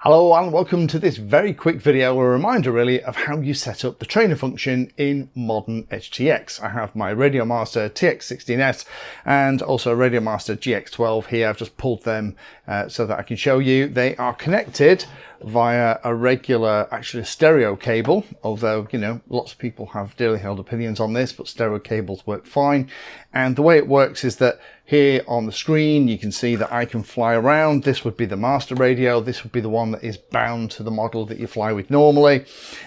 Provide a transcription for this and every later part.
Hello and welcome to this very quick video, a reminder really of how you set up the trainer function in modern EdgeTX. I have my RadioMaster TX16S and also RadioMaster GX12 here. I've just pulled them so that I can show you. They are connected via a regular, actually stereo cable, although, you know, lots of people have dearly held opinions on this, but stereo cables work fine. And the way it works is that here on the screen, you can see that I can fly around. This would be the master radio. This would be the one that is bound to the model that you fly with normally.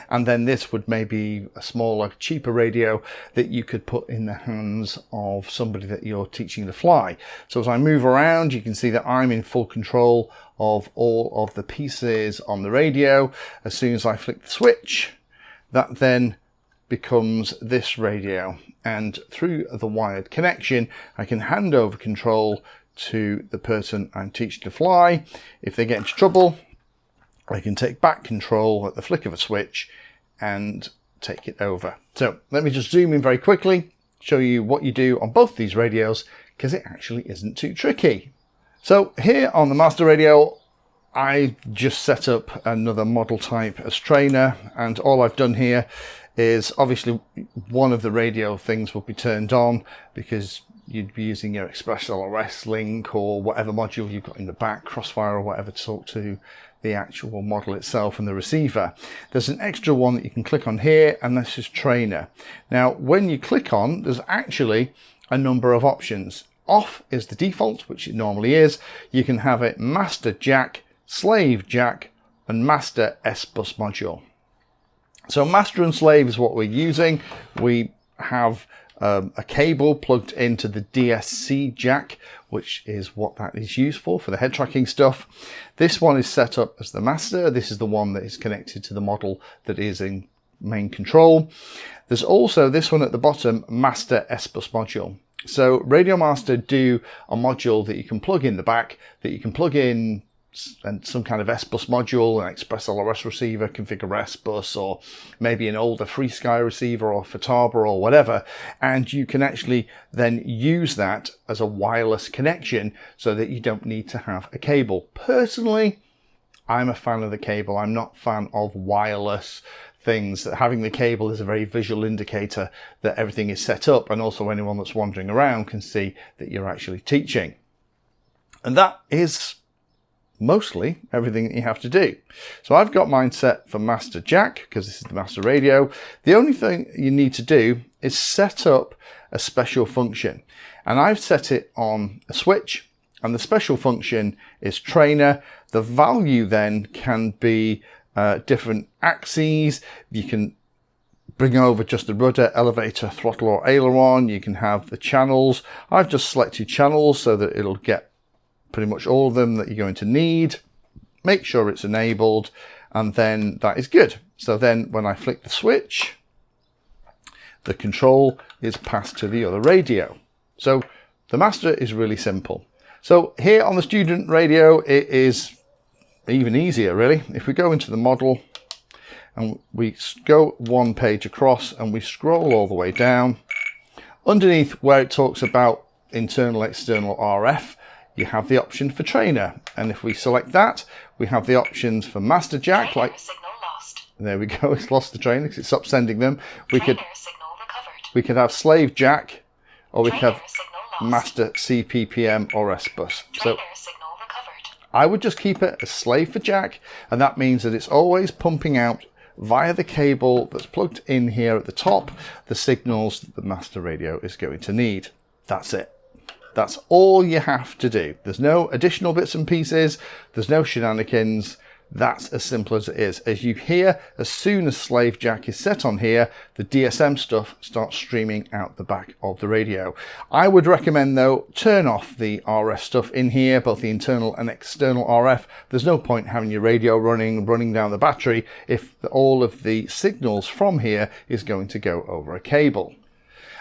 And then this would maybe a smaller, cheaper radio that you could put in the hands of somebody that you're teaching to fly. So as I move around, you can see that I'm in full control of all of the pieces on the radio. As soon as I flick the switch, that then becomes this radio, and through the wired connection I can hand over control to the person I'm teaching to fly. If they get into trouble, I can take back control at the flick of a switch and take it over. So let me just zoom in very quickly, show you what you do on both these radios, because it actually isn't too tricky. So here on the master radio, I just set up another model type as trainer, and all I've done here is obviously one of the radio things will be turned on because you'd be using your Express LRS link or whatever module you've got in the back, Crossfire or whatever, to talk to the actual model itself and the receiver. There's an extra one that you can click on here, and this is trainer. Now when you click on, there's actually a number of options. Off is the default, which it normally is. You can have it master jack, slave jack and master S-bus module. So master and slave is what we're using. We have a cable plugged into the DSC jack, which is what that is used for the head tracking stuff. This one is set up as the master. This is the one that is connected to the model that is in main control. There's also this one at the bottom, master S-bus module. So RadioMaster do a module that you can plug in the back, that you can plug in and some kind of S-bus module, an Express LRS receiver, configure S-bus, or maybe an older FreeSky receiver or Fataba or whatever, and you can actually then use that as a wireless connection so that you don't need to have a cable. Personally, I'm a fan of the cable. I'm not a fan of wireless things. Having the cable is a very visual indicator that everything is set up, and also anyone that's wandering around can see that you're actually teaching. And that is mostly everything that you have to do. So I've got mine set for master jack because this is the master radio. The only thing you need to do is set up a special function, and I've set it on a switch, and the special function is trainer. The value then can be different axes. You can bring over just the rudder, elevator, throttle or aileron. You can have the channels. I've just selected channels so that it'll get pretty much all of them that you're going to need. Make sure it's enabled, and then that is good. So then when I flick the switch, the control is passed to the other radio. So the master is really simple. So here on the student radio, it is even easier really. If we go into the model and we go one page across and we scroll all the way down, underneath where it talks about internal external RF, you have the option for trainer, and if we select that, we have the options for master jack, like signal lost. There we go, it's lost the trainer because it stopped sending them. We could have slave jack, or we could have master CPPM or S-bus. So I would just keep it as slave for jack, and that means that it's always pumping out via the cable that's plugged in here at the top the signals that the master radio is going to need. That's it. That's all you have to do. There's no additional bits and pieces. There's no shenanigans. That's as simple as it is. As you hear, as soon as slave jack is set on here, the DSM stuff starts streaming out the back of the radio. I would recommend though, turn off the RF stuff in here, both the internal and external RF. There's no point having your radio running down the battery if all of the signals from here is going to go over a cable.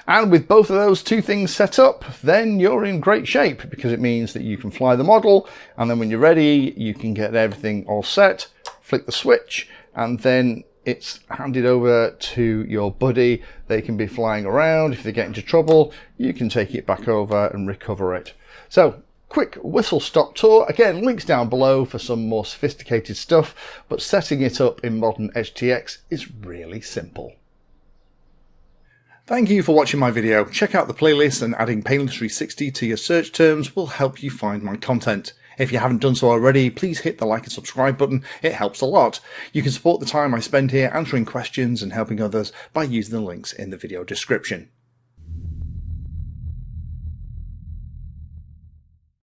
And with both of those two things set up, then you're in great shape, because it means that you can fly the model, and then when you're ready, you can get everything all set, flick the switch, and then it's handed over to your buddy. They can be flying around. If they get into trouble, you can take it back over and recover it. So quick whistle-stop tour. Again, links down below for some more sophisticated stuff, but setting it up in modern EdgeTX is really simple. Thank you for watching my video. Check out the playlist, and adding Pedantry 60 to your search terms will help you find my content. If you haven't done so already, please hit the like and subscribe button. It helps a lot. You can support the time I spend here answering questions and helping others by using the links in the video description.